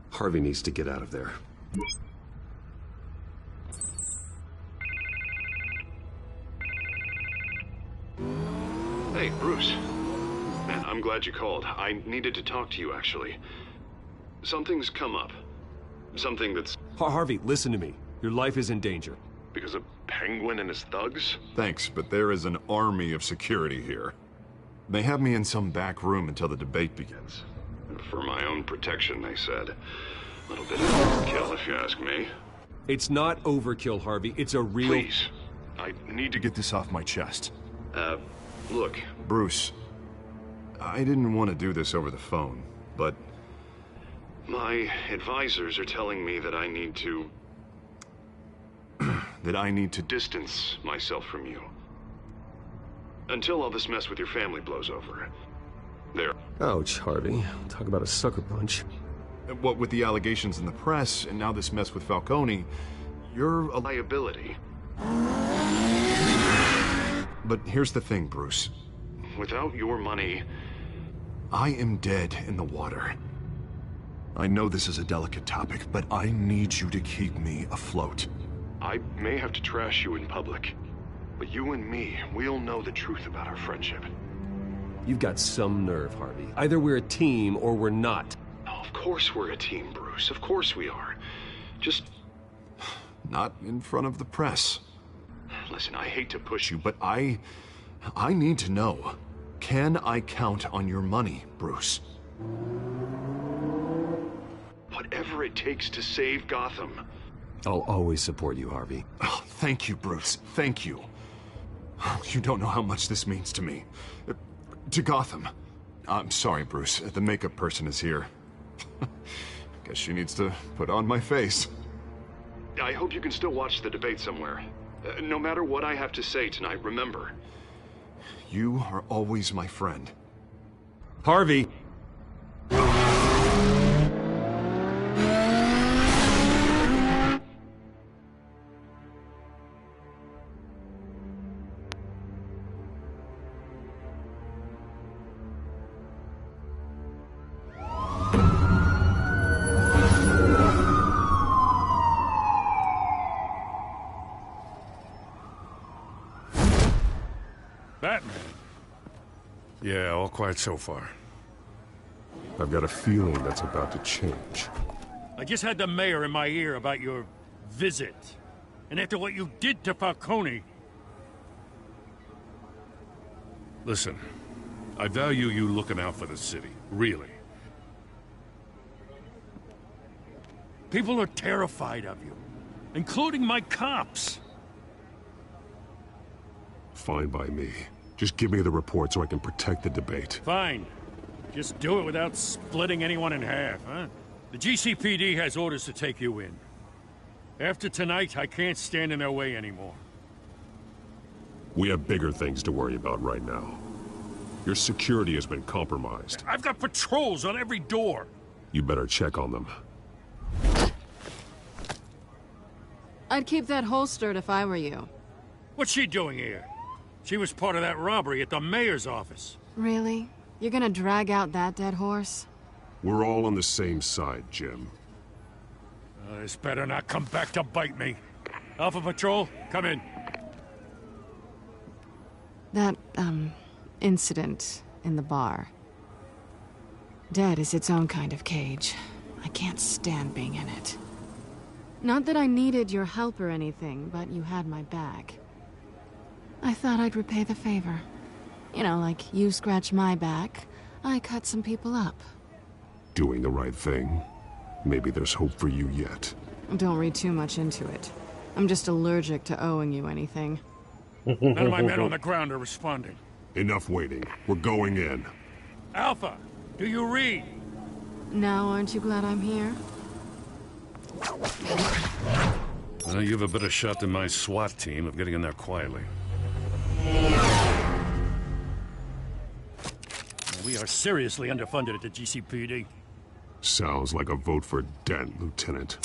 Harvey needs to get out of there. Hey, Bruce. Man, I'm glad you called. I needed to talk to you, actually. Something's come up. Something that's... Harvey, listen to me. Your life is in danger. Because of Penguin and his thugs? Thanks, but there is an army of security here. They have me in some back room until the debate begins. For my own protection, they said. A little bit of overkill, if you ask me. It's not overkill, Harvey. It's a real... Please. I need to get this off my chest. Look. Bruce, I didn't want to do this over the phone, but... My advisors are telling me that I need to... that I need to distance myself from you. Until all this mess with your family blows over. There. Ouch, Harvey. Talk about a sucker punch. What with the allegations in the press, and now this mess with Falcone, you're a liability. But here's the thing, Bruce. Without your money, I am dead in the water. I know this is a delicate topic, but I need you to keep me afloat. I may have to trash you in public, but you and me, we'll know the truth about our friendship. You've got some nerve, Harvey. Either we're a team or we're not. Oh, of course we're a team, Bruce. Of course we are. Just not in front of the press. Listen, I hate to push you, but I need to know. Can I count on your money, Bruce? Whatever it takes to save Gotham. I'll always support you, Harvey. Oh, thank you, Bruce. Thank you. You don't know how much this means to me. To Gotham. I'm sorry, Bruce. The makeup person is here. Guess she needs to put on my face. I hope you can still watch the debate somewhere. No matter what I have to say tonight, remember, you are always my friend. Harvey! Batman? Yeah, all quiet so far. I've got a feeling that's about to change. I just had the mayor in my ear about your visit. And after what you did to Falcone... Listen, I value you looking out for the city, really. People are terrified of you, including my cops. Fine by me. Just give me the report so I can protect the debate. Fine. Just do it without splitting anyone in half, huh? The GCPD has orders to take you in. After tonight, I can't stand in their way anymore. We have bigger things to worry about right now. Your security has been compromised. I've got patrols on every door. You better check on them. I'd keep that holstered if I were you. What's she doing here? She was part of that robbery at the mayor's office. Really? You're gonna drag out that dead horse? We're all on the same side, Jim. This better not come back to bite me. Alpha Patrol, come in. That, incident in the bar. Dead is its own kind of cage. I can't stand being in it. Not that I needed your help or anything, but you had my back. I thought I'd repay the favor. You know, like you scratch my back, I cut some people up. Doing the right thing. Maybe there's hope for you yet. Don't read too much into it. I'm just allergic to owing you anything. None of my men on the ground are responding. Enough waiting. We're going in. Alpha, do you read? Now, aren't you glad I'm here? Well, you have a better shot than my SWAT team of getting in there quietly. We are seriously underfunded at the GCPD. Sounds like a vote for Dent, Lieutenant.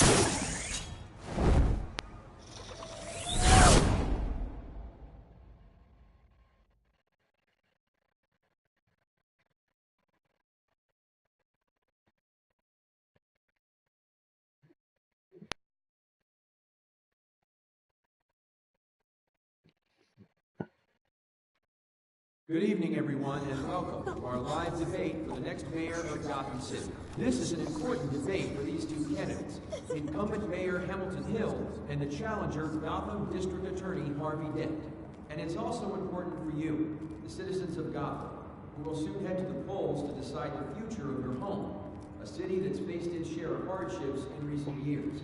Good evening, everyone, and welcome to our live debate for the next mayor of Gotham City. This is an important debate for these two candidates, incumbent Mayor Hamilton Hill and the challenger, Gotham District Attorney Harvey Dent. And it's also important for you, the citizens of Gotham, who will soon head to the polls to decide the future of your home, a city that's faced its share of hardships in recent years.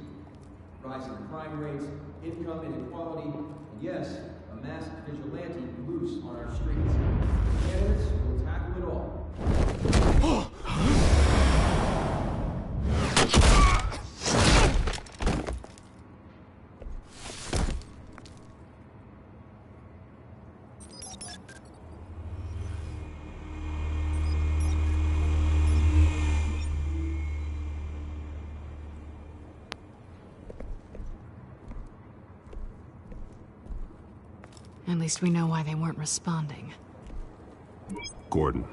Rising crime rates, income inequality, and yes, a masked vigilante loose on our streets. Candidates will tackle it all. At least we know why they weren't responding. Gordon,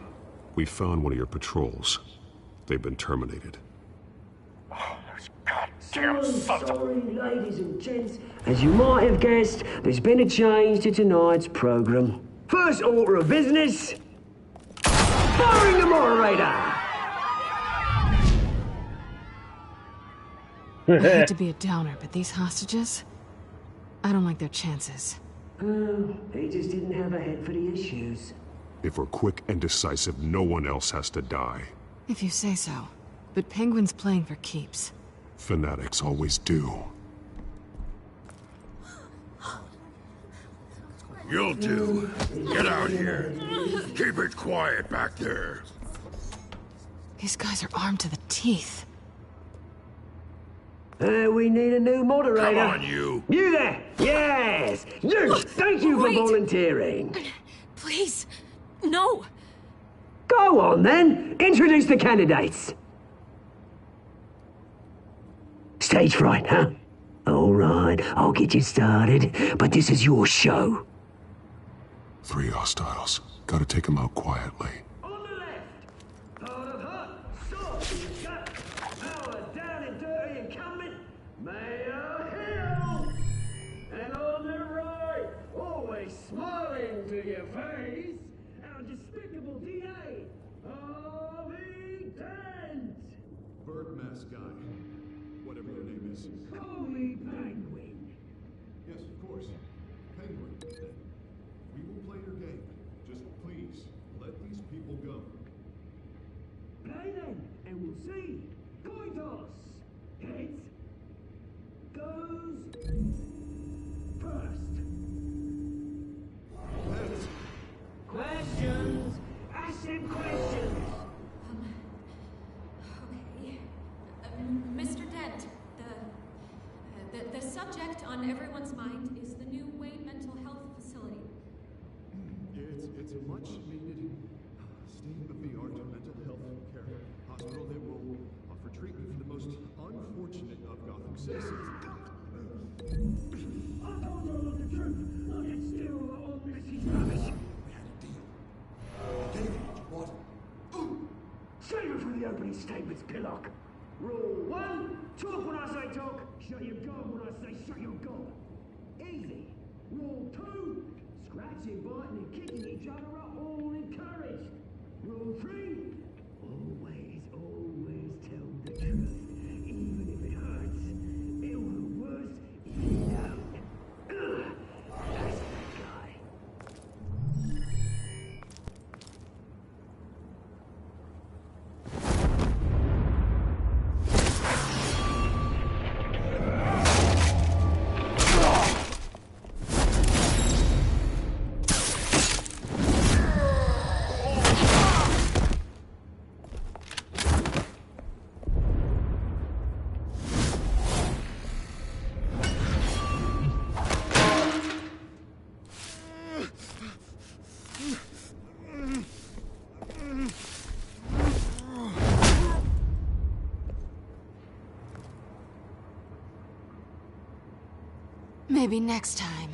we found one of your patrols. They've been terminated. Sorry, ladies and gents. As you might have guessed, there's been a change to tonight's program. First order of business, firing the moderator! I hate to be a downer, but these hostages, I don't like their chances. He just didn't have a head for the issues. If we're quick and decisive, no one else has to die. If you say so. But Penguin's playing for keeps. Fanatics always do. You'll do. Get out here. Keep it quiet back there. These guys are armed to the teeth. We need a new moderator. Come on, you. You there! Yes! You! Thank you for volunteering. Please, no. Go on, then. Introduce the candidates. Stage fright, huh? All right, I'll get you started, but this is your show. 3 hostiles. Gotta take them out quietly. On the left, part of hot, soft, gut, power down and dirty and coming, Mayor Hill. And on the right, always smiling to your face, our despicable DA, Harvey Dent. Bird mask guy. Whatever your name is. Call me Penguin. Yes, of course. Penguin. We will play your game. Just please, let these people go. Play then, and we'll see. Coin toss. Heads goes first. Heads. Questions. Ask them questions. Okay. Mr. Dent, the subject on everyone's mind is the new Wayne Mental Health Facility. It's a much-needed state-of-the-art mental health care hospital that will offer treatment for the most unfortunate of Gotham citizens. I told you all the truth. I get still all Missy's rubbish. We had a deal. David, what? Save it for the opening statements, Pillock. Rule 1, talk when I say talk, shut your gob when I say shut your gob. Easy. Rule 2, scratching, biting and kicking each other are all encouraged. Rule 3, always tell the truth, even if it hurts. It will worse if you don't. That's that guy. Maybe next time.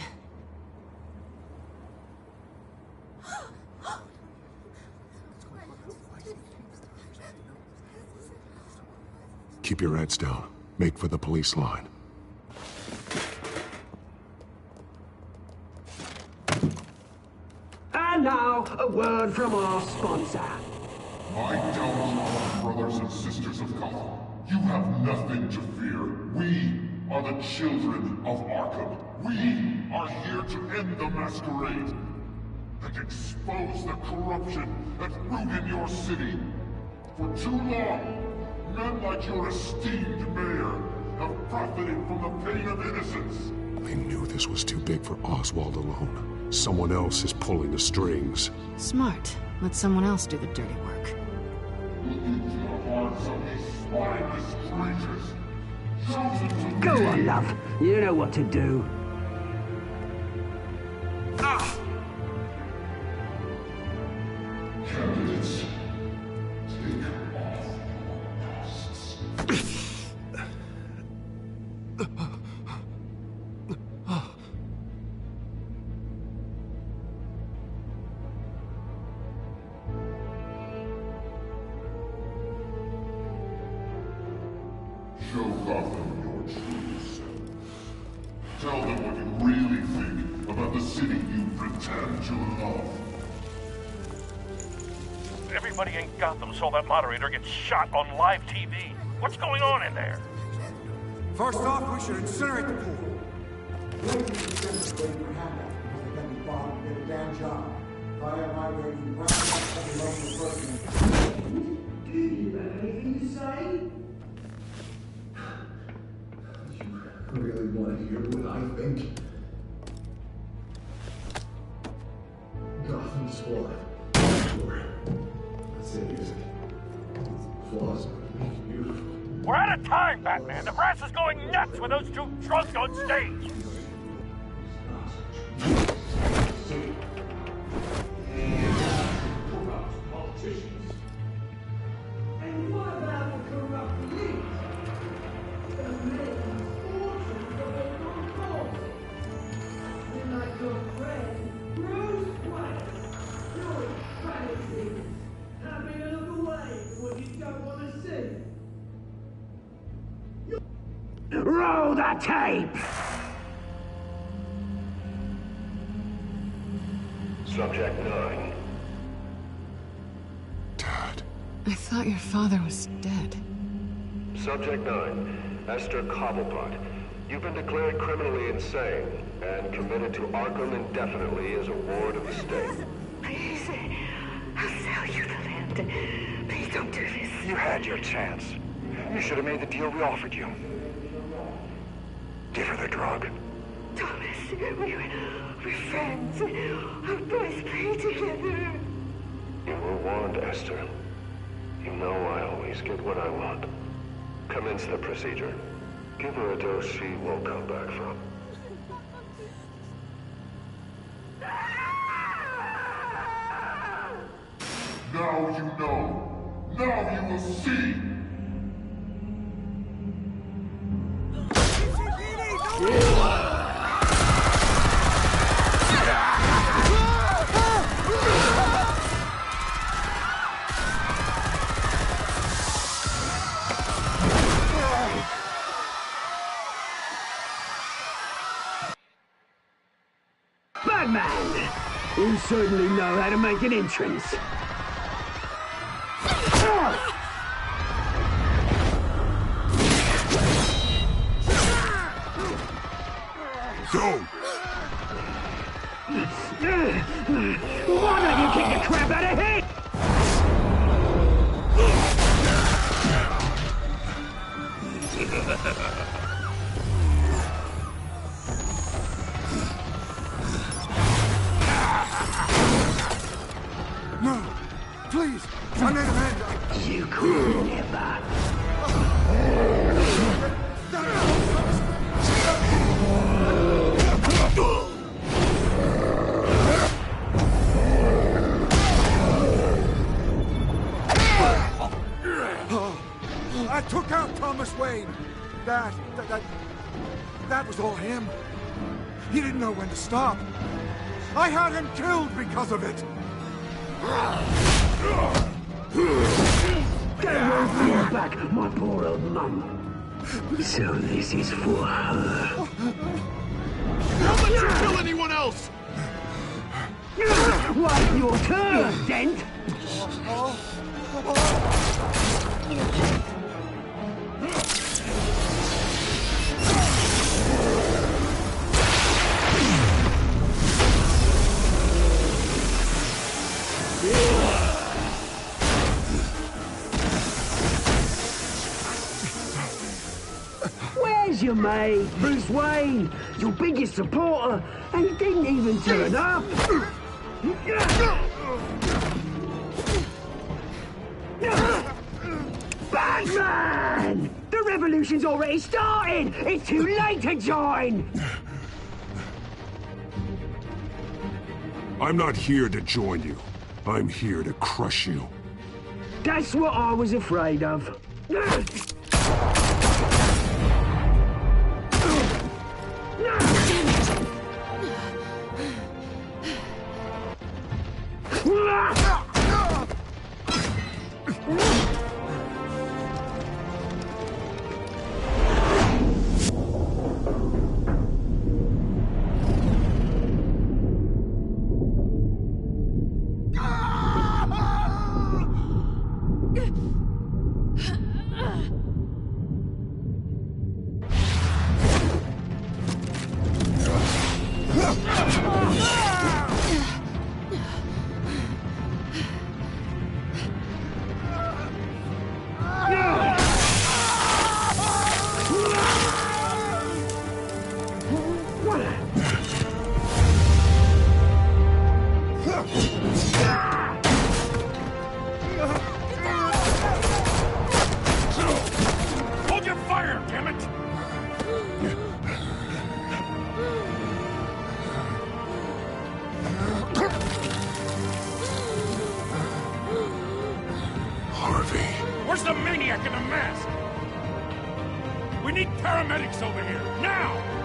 Keep your heads down. Make for the police line. And now, a word from our sponsor. My downfall, brothers and sisters of Gotham. You have nothing to fear. We are the children of Arkham. We are here to end the masquerade and expose the corruption that ruined your city. For too long, men like your esteemed mayor have profited from the pain of innocence. They knew this was too big for Oswald alone. Someone else is pulling the strings. Smart. Let someone else do the dirty work. Look into the hearts of these spineless creatures. Chosen to Go lead. on, love. You know what to do. Candidates, take off your masks. Tell them what you really think about the city you pretend to love. Everybody in Gotham saw that moderator get shot on live TV. What's going on in there? First off, we should incinerate the pool. Damn job. Fire migrating ground up the local person. Do you have anything to say? You really want to hear what I think? Gotham Squad. Sure. That's it, is it? Flaws make you beautiful. We're out of time, Batman. The press is going nuts with those two drunks on stage. And what about the corrupt elite? The men fortune for their own cause. You're like your friend, Bruce Wayne. Doing crazy things. Having a look away from what you don't want to see. Roll the tape! Subject 9. I thought your father was dead. Subject 9, Esther Cobblepot. You've been declared criminally insane and committed to Arkham indefinitely as a ward of the state. Please, I'll sell you the land. Please don't do this. You had your chance. You should have made the deal we offered you. Give her the drug. Thomas, we're friends. Our boys play together. You were warned, Esther. You know I always get what I want. Commence the procedure. Give her a dose she won't come back from. Now you know. Now you will see. Batman! You certainly know how to make an entrance. Go! Why don't you kick the crap out of him? No! Please! I need a hand! You could never. I took out Thomas Wayne. That was all him. He didn't know when to stop. I had him killed because of it. That won't bring back my poor old mum. So this is for her. Don't let you kill anyone else! Wait your turn, Dent! Where's your mate, Bruce Wayne? Your biggest supporter, and he didn't even turn up. Batman! The revolution's already started! It's too late to join! I'm not here to join you. I'm here to crush you. That's what I was afraid of. mask! We need paramedics over here, now!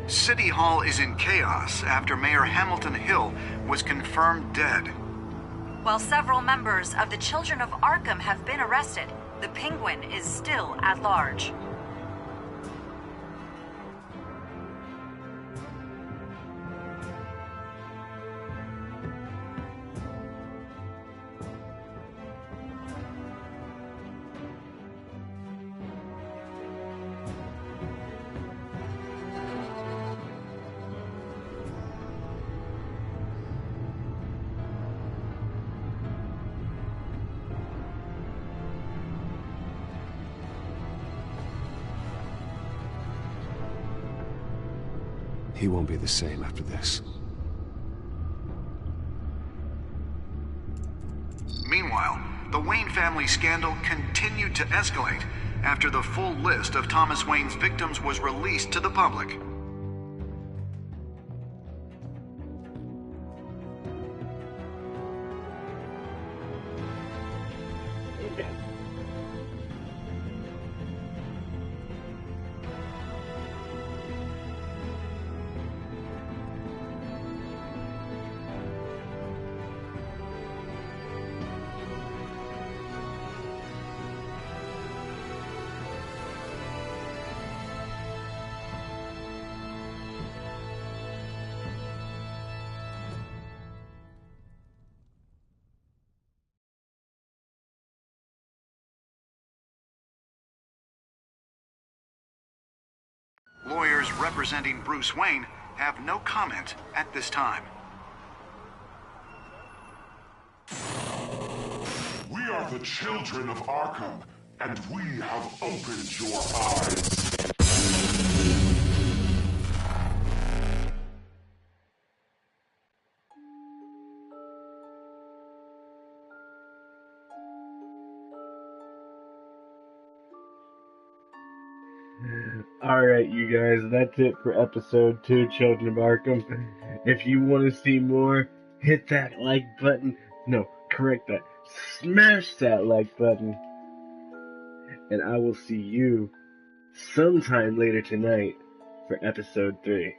City Hall is in chaos after Mayor Hamilton Hill was confirmed dead. While several members of the Children of Arkham have been arrested, the Penguin is still at large. He won't be the same after this. Meanwhile, the Wayne family scandal continued to escalate after the full list of Thomas Wayne's victims was released to the public. Lawyers representing Bruce Wayne have no comment at this time. We are the children of Arkham, and we have opened your eyes. Alright, you guys, that's it for episode 2, Children of Arkham. If you want to see more, hit that like button. No, correct that. Smash that like button. And I will see you sometime later tonight for episode 3.